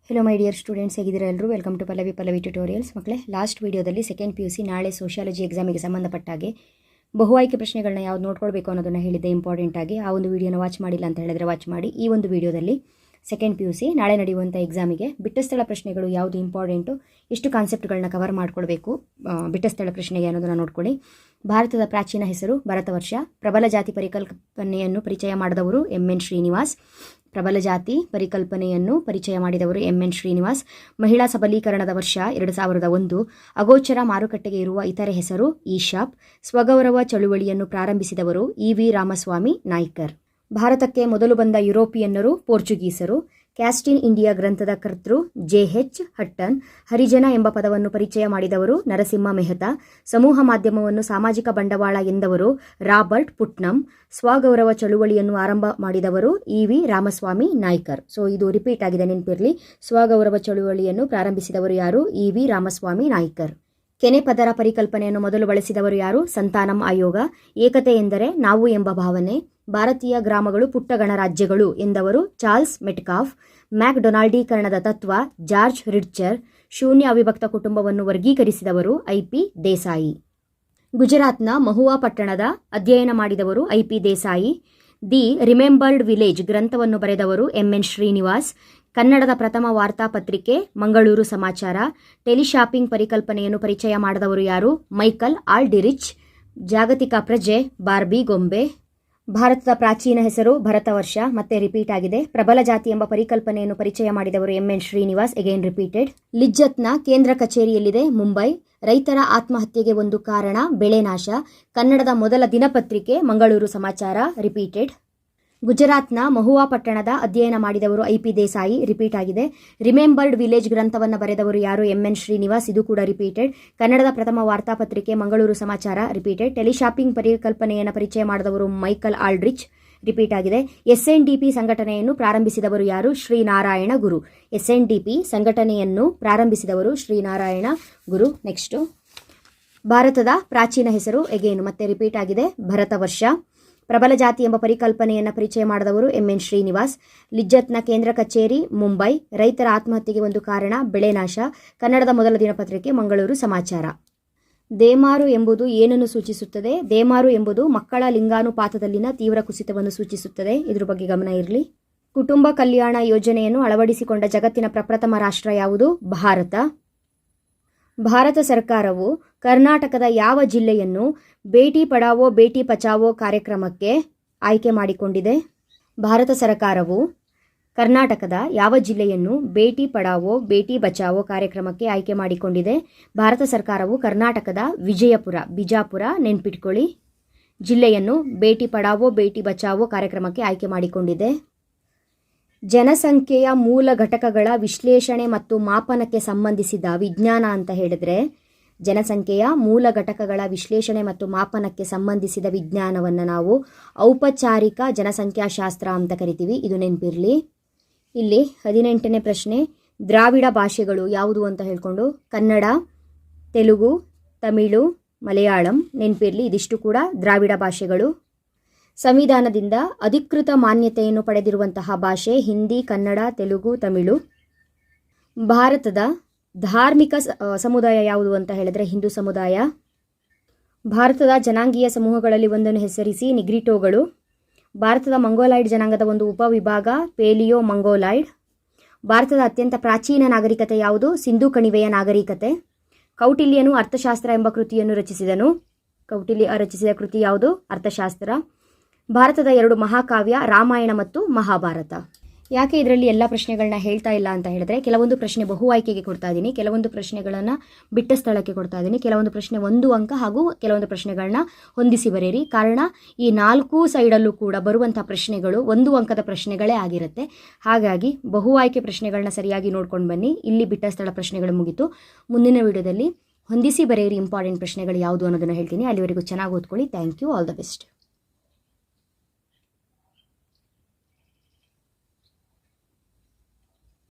Hello my dear students, ಹೇಗಿದ್ದೀರಾ ಎಲ್ಲರೂ? Welcome to Pallavi tutorials. ಮಕ್ಕಳೇ, ಲಾಸ್ಟ್ ವೀಡಿಯೋದಲ್ಲಿ ಸೆಕೆಂಡ್ PUC ನಾಳೆ ಸೋಷಿಯಾಲಜಿ ಎಕ್ಸಾಮಿಗೆ ಸಂಬಂಧಪಟ್ಟ ಹಾಗೆ ಬಹು ಆಯ್ಕೆ ಪ್ರಶ್ನೆಗಳನ್ನ ಯಾವ್ದು ನೋಡ್ಕೊಳ್ಬೇಕು ಅನ್ನೋದನ್ನು ಹೇಳಿದ್ದೆ ಇಂಪಾರ್ಟೆಂಟ್ ಆಗಿ. ಆ ಒಂದು ವೀಡಿಯೋನ ವಾಚ್ ಮಾಡಿಲ್ಲ ಅಂತ ಹೇಳಿದ್ರೆ ವಾಚ್ ಮಾಡಿ. ಈ ಒಂದು ವೀಡಿಯೋದಲ್ಲಿ ಸೆಕೆಂಡ್ PUC ನಾಳೆ ನಡೆಯುವಂಥ ಎಕ್ಸಾಮಿಗೆ ಬಿಟ್ಟಸ್ಥಳ ಪ್ರಶ್ನೆಗಳು ಯಾವುದು ಇಂಪಾರ್ಟೆಂಟು, ಎಷ್ಟು ಕಾನ್ಸೆಪ್ಟ್ಗಳನ್ನ ಕವರ್ ಮಾಡ್ಕೊಳ್ಬೇಕು ಬಿಟ್ಟಸ್ಥಳ ಪ್ರಶ್ನೆಗೆ ಅನ್ನೋದನ್ನು ನೋಡ್ಕೊಳ್ಳಿ. ಭಾರತದ ಪ್ರಾಚೀನ ಹೆಸರು ಭರತವರ್ಷ. ಪ್ರಬಲ ಜಾತಿ ಪರಿಕಲ್ಪನೆಯನ್ನು ಪರಿಚಯ ಮಾಡಿದವರು MN ಶ್ರೀನಿವಾಸ್. ಪ್ರಬಲ ಜಾತಿ ಪರಿಕಲ್ಪನೆಯನ್ನು ಪರಿಚಯ ಮಾಡಿದವರು MN ಶ್ರೀನಿವಾಸ್. ಮಹಿಳಾ ಸಬಲೀಕರಣದ ವರ್ಷ 2001. ಅಗೋಚರ ಮಾರುಕಟ್ಟೆಗೆ ಇರುವ ಇತರೆ ಹೆಸರು ಈಶಾಪ್. ಸ್ವಗೌರವ ಚಳುವಳಿಯನ್ನು ಪ್ರಾರಂಭಿಸಿದವರು EV ರಾಮಸ್ವಾಮಿ ನಾಯ್ಕರ್. ಭಾರತಕ್ಕೆ ಮೊದಲು ಬಂದ ಯುರೋಪಿಯನ್ನರು ಪೋರ್ಚುಗೀಸರು. ಕ್ಯಾಸ್ಟ್ ಇನ್ ಇಂಡಿಯಾ ಗ್ರಂಥದ ಕರ್ತೃ JH ಹಟ್ಟನ್. ಹರಿಜನ ಎಂಬ ಪದವನ್ನು ಪರಿಚಯ ಮಾಡಿದವರು ನರಸಿಂಹ ಮೆಹ್ತಾ. ಸಮೂಹ ಮಾಧ್ಯಮವನ್ನು ಸಾಮಾಜಿಕ ಬಂಡವಾಳ ಎಂದವರು ರಾಬರ್ಟ್ ಪುಟ್ನಮ್. ಸ್ವಗೌರವ ಚಳುವಳಿಯನ್ನು ಆರಂಭ ಮಾಡಿದವರು EV ರಾಮಸ್ವಾಮಿ ನಾಯ್ಕರ್. ಸೊ ಇದು ರಿಪೀಟ್ ಆಗಿದೆ, ನೆನಪಿರಲಿ. ಸ್ವಗೌರವ ಚಳುವಳಿಯನ್ನು ಪ್ರಾರಂಭಿಸಿದವರು ಯಾರು? EV ರಾಮಸ್ವಾಮಿ ನಾಯ್ಕರ್. ಕೆನೆ ಪದರ ಪರಿಕಲ್ಪನೆಯನ್ನು ಮೊದಲು ಬಳಸಿದವರು ಯಾರು? ಸಂತಾನಂ ಆಯೋಗ. ಏಕತೆ ಎಂದರೆ ನಾವು ಎಂಬ ಭಾವನೆ. ಭಾರತೀಯ ಗ್ರಾಮಗಳು ಪುಟ್ಟ ಗಣರಾಜ್ಯಗಳು ಎಂದವರು ಚಾರ್ಲ್ಸ್ ಮೆಟ್ಕಾಫ್. ಮ್ಯಾಕ್ಡೊನಾಲ್ಡೀಕರಣದ ತತ್ವ ಜಾರ್ಜ್ ರಿಡ್ಚರ್. ಶೂನ್ಯ ಅವಿಭಕ್ತ ಕುಟುಂಬವನ್ನು ವರ್ಗೀಕರಿಸಿದವರು IP ದೇಸಾಯಿ. ಗುಜರಾತ್ನ ಮಹುವಾ ಪಟ್ಟಣದ ಅಧ್ಯಯನ ಮಾಡಿದವರು IP Desai. The remembered village ಗ್ರಂಥವನ್ನು ಬರೆದವರು MN ಶ್ರೀನಿವಾಸ್. ಕನ್ನಡದ ಪ್ರಥಮ ವಾರ್ತಾಪತ್ರಿಕೆ ಮಂಗಳೂರು ಸಮಾಚಾರ. ಟೆಲಿಶಾಪಿಂಗ್ ಪರಿಕಲ್ಪನೆಯನ್ನು ಪರಿಚಯ ಮಾಡಿದವರು ಯಾರು? ಮೈಕಲ್ ಆಲ್ಡಿರಿಚ್. ಜಾಗತಿಕ ಪ್ರಜೆ ಬಾರ್ಬಿ ಗೊಂಬೆ. ಭಾರತದ ಪ್ರಾಚೀನ ಹೆಸರು ಭರತವರ್ಷ, ಮತ್ತೆ ರಿಪೀಟ್ ಆಗಿದೆ. ಪ್ರಬಲ ಜಾತಿ ಎಂಬ ಪರಿಕಲ್ಪನೆಯನ್ನು ಪರಿಚಯ ಮಾಡಿದವರು MN ಶ್ರೀನಿವಾಸ್, ಅಗೇನ್ ರಿಪೀಟೆಡ್. ಲಿಜ್ಜತ್ನ ಕೇಂದ್ರ ಕಚೇರಿಯಲ್ಲಿದೆ ಮುಂಬೈ. ರೈತರ ಆತ್ಮಹತ್ಯೆಗೆ ಒಂದು ಕಾರಣ ಬೆಳೆ ನಾಶ. ಕನ್ನಡದ ಮೊದಲ ದಿನಪತ್ರಿಕೆ ಮಂಗಳೂರು ಸಮಾಚಾರ, ರಿಪೀಟೆಡ್. ಗುಜರಾತ್ನ ಮಹುವಾ ಪಟ್ಟಣದ ಅಧ್ಯಯನ ಮಾಡಿದವರು IP ದೇಸಾಯಿ, ರಿಪೀಟ್ ಆಗಿದೆ. ರಿಮೆಂಬರ್ಡ್ ವಿಲೇಜ್ ಗ್ರಂಥವನ್ನು ಬರೆದವರು ಯಾರು? MN ಶ್ರೀನಿವಾಸ್, ಇದು ಕೂಡ ರಿಪೀಟೆಡ್. ಕನ್ನಡದ ಪ್ರಥಮ ವಾರ್ತಾಪತ್ರಿಕೆ ಮಂಗಳೂರು ಸಮಾಚಾರ, ರಿಪೀಟೆಡ್. ಟೆಲಿಶಾಪಿಂಗ್ ಪರಿಕಲ್ಪನೆಯನ್ನು ಪರಿಚಯ ಮಾಡಿದವರು ಮೈಕಲ್ ಆಲ್ಡ್ರಿಚ್, ರಿಪೀಟ್ ಆಗಿದೆ. SNDP ಸಂಘಟನೆಯನ್ನು ಪ್ರಾರಂಭಿಸಿದವರು ಯಾರು? ಶ್ರೀನಾರಾಯಣ ಗುರು. SNDP ಸಂಘಟನೆಯನ್ನು ಪ್ರಾರಂಭಿಸಿದವರು ಶ್ರೀನಾರಾಯಣ ಗುರು. ನೆಕ್ಸ್ಟು, ಭಾರತದ ಪ್ರಾಚೀನ ಹೆಸರು ಎಗೇನ್ ಮತ್ತೆ ರಿಪೀಟ್ ಆಗಿದೆ, ಭರತವರ್ಷ. ಪ್ರಬಲ ಜಾತಿ ಎಂಬ ಪರಿಕಲ್ಪನೆಯನ್ನು ಪರಿಚಯ ಮಾಡಿದವರು MN ಶ್ರೀನಿವಾಸ್. ಲಿಜ್ಜತ್ನ ಕೇಂದ್ರ ಕಚೇರಿ ಮುಂಬೈ. ರೈತರ ಆತ್ಮಹತ್ಯೆಗೆ ಒಂದು ಕಾರಣ ಬೆಳೆ ನಾಶ. ಕನ್ನಡದ ಮೊದಲ ದಿನಪತ್ರಿಕೆ ಮಂಗಳೂರು ಸಮಾಚಾರ. ದೇಮಾರು ಎಂಬುದು ಏನನ್ನು ಸೂಚಿಸುತ್ತದೆ? ದೇಮಾರು ಎಂಬುದು ಮಕ್ಕಳ ಲಿಂಗಾನುಪಾತದಲ್ಲಿನ ತೀವ್ರ ಕುಸಿತವನ್ನು ಸೂಚಿಸುತ್ತದೆ. ಇದ್ರ ಬಗ್ಗೆ ಗಮನ ಇರಲಿ. ಕುಟುಂಬ ಕಲ್ಯಾಣ ಯೋಜನೆಯನ್ನು ಅಳವಡಿಸಿಕೊಂಡ ಜಗತ್ತಿನ ಪ್ರಪ್ರಥಮ ರಾಷ್ಟ್ರ ಯಾವುದು? ಭಾರತ. ಭಾರತ ಸರ್ಕಾರವು ಕರ್ನಾಟಕದ ಯಾವ ಜಿಲ್ಲೆಯನ್ನು ಬೇಟಿ ಪಡಾವೋ ಬೇಟಿ ಬಚಾವೋ ಕಾರ್ಯಕ್ರಮಕ್ಕೆ ಆಯ್ಕೆ ಮಾಡಿಕೊಂಡಿದೆ? ಭಾರತ ಸರ್ಕಾರವು ಕರ್ನಾಟಕದ ಯಾವ ಜಿಲ್ಲೆಯನ್ನು ಬೇಟಿ ಪಡಾವೋ ಬೇಟಿ ಬಚಾವೋ ಕಾರ್ಯಕ್ರಮಕ್ಕೆ ಆಯ್ಕೆ ಮಾಡಿಕೊಂಡಿದೆ? ಭಾರತ ಸರ್ಕಾರವು ಕರ್ನಾಟಕದ ವಿಜಯಪುರ, ಬಿಜಾಪುರ ನೆನ್ಪಿಟ್ಕೊಳ್ಳಿ, ಜಿಲ್ಲೆಯನ್ನು ಬೇಟಿ ಪಡಾವೋ ಬೇಟಿ ಬಚಾವೋ ಕಾರ್ಯಕ್ರಮಕ್ಕೆ ಆಯ್ಕೆ ಮಾಡಿಕೊಂಡಿದೆ. ಜನಸಂಖ್ಯೆಯ ಮೂಲ ಘಟಕಗಳ ವಿಶ್ಲೇಷಣೆ ಮತ್ತು ಮಾಪನಕ್ಕೆ ಸಂಬಂಧಿಸಿದ ವಿಜ್ಞಾನ ಅಂತ ಹೇಳಿದ್ರೆ, ಜನಸಂಖ್ಯೆಯ ಮೂಲ ಘಟಕಗಳ ವಿಶ್ಲೇಷಣೆ ಮತ್ತು ಮಾಪನಕ್ಕೆ ಸಂಬಂಧಿಸಿದ ವಿಜ್ಞಾನವನ್ನು ನಾವು ಔಪಚಾರಿಕ ಜನಸಂಖ್ಯಾಶಾಸ್ತ್ರ ಅಂತ ಕರಿತೀವಿ. ಇದು ನೆನಪಿರಲಿ. ಇಲ್ಲಿ 18ನೇ ಪ್ರಶ್ನೆ, ದ್ರಾವಿಡ ಭಾಷೆಗಳು ಯಾವುದು ಅಂತ ಹೇಳ್ಕೊಂಡು ಕನ್ನಡ, ತೆಲುಗು, ತಮಿಳು, ಮಲಯಾಳಂ ನೆನಪಿರಲಿ. ಇದಿಷ್ಟು ಕೂಡ ದ್ರಾವಿಡ ಭಾಷೆಗಳು. ಸಂವಿಧಾನದಿಂದ ಅಧಿಕೃತ ಮಾನ್ಯತೆಯನ್ನು ಪಡೆದಿರುವಂತಹ ಭಾಷೆ ಹಿಂದಿ, ಕನ್ನಡ, ತೆಲುಗು, ತಮಿಳು. ಭಾರತದ ಧಾರ್ಮಿಕ ಸಮುದಾಯ ಯಾವುದು ಅಂತ ಹೇಳಿದ್ರೆ ಹಿಂದೂ ಸಮುದಾಯ. ಭಾರತದ ಜನಾಂಗೀಯ ಸಮೂಹಗಳಲ್ಲಿ ಒಂದನ್ನು ಹೆಸರಿಸಿ. ನಿಗ್ರಿಟೋಗಳು. ಭಾರತದ ಮಂಗೋಲಾಯ್ಡ್ ಜನಾಂಗದ ಒಂದು ಉಪವಿಭಾಗ ಪೇಲಿಯೋ ಮಂಗೋಲಾಯ್ಡ್. ಭಾರತದ ಅತ್ಯಂತ ಪ್ರಾಚೀನ ನಾಗರಿಕತೆ ಯಾವುದು? ಸಿಂಧೂ ಕಣಿವೆಯ ನಾಗರಿಕತೆ. ಕೌಟಿಲ್ಯನು ಅರ್ಥಶಾಸ್ತ್ರ ಎಂಬ ಕೃತಿಯನ್ನು ರಚಿಸಿದನು. ಕೌಟಿಲ್ಯ ರಚಿಸಿದ ಕೃತಿ ಯಾವುದು? ಅರ್ಥಶಾಸ್ತ್ರ. ಭಾರತದ 2 ಮಹಾಕಾವ್ಯ ರಾಮಾಯಣ ಮತ್ತು ಮಹಾಭಾರತ. ಯಾಕೆ ಇದರಲ್ಲಿ ಎಲ್ಲ ಪ್ರಶ್ನೆಗಳನ್ನ ಹೇಳ್ತಾ ಇಲ್ಲ ಅಂತ ಹೇಳಿದ್ರೆ, ಕೆಲವೊಂದು ಪ್ರಶ್ನೆ ಬಹು ಆಯ್ಕೆಗೆ ಕೊಡ್ತಾ ಇದ್ದೀನಿ, ಕೆಲವೊಂದು ಪ್ರಶ್ನೆಗಳನ್ನು ಬಿಟ್ಟ ಸ್ಥಳಕ್ಕೆ ಕೊಡ್ತಾ ಇದ್ದೀನಿ, ಕೆಲವೊಂದು ಪ್ರಶ್ನೆ 1 ಅಂಕ ಹಾಗೂ ಕೆಲವೊಂದು ಪ್ರಶ್ನೆಗಳನ್ನ ಹೊಂದಿಸಿ ಬರೆಯಿರಿ. ಕಾರಣ ಈ 4 ಸೈಡಲ್ಲೂ ಕೂಡ ಬರುವಂಥ ಪ್ರಶ್ನೆಗಳು 1 ಅಂಕದ ಪ್ರಶ್ನೆಗಳೇ ಆಗಿರುತ್ತೆ. ಹಾಗಾಗಿ ಬಹು ಆಯ್ಕೆ ಪ್ರಶ್ನೆಗಳನ್ನ ಸರಿಯಾಗಿ ನೋಡ್ಕೊಂಡು ಬನ್ನಿ. ಇಲ್ಲಿ ಬಿಟ್ಟ ಸ್ಥಳ ಪ್ರಶ್ನೆಗಳು ಮುಗಿತು. ಮುಂದಿನ ವಿಡಿಯೋದಲ್ಲಿ ಹೊಂದಿಸಿ ಬರೆಯಿರಿ ಇಂಪಾರ್ಟೆಂಟ್ ಪ್ರಶ್ನೆಗಳು ಯಾವುದು ಅನ್ನೋದನ್ನು ಹೇಳ್ತೀನಿ. ಅಲ್ಲಿವರೆಗೂ ಚೆನ್ನಾಗಿ ಓದ್ಕೊಳ್ಳಿ. Thank you. All the best.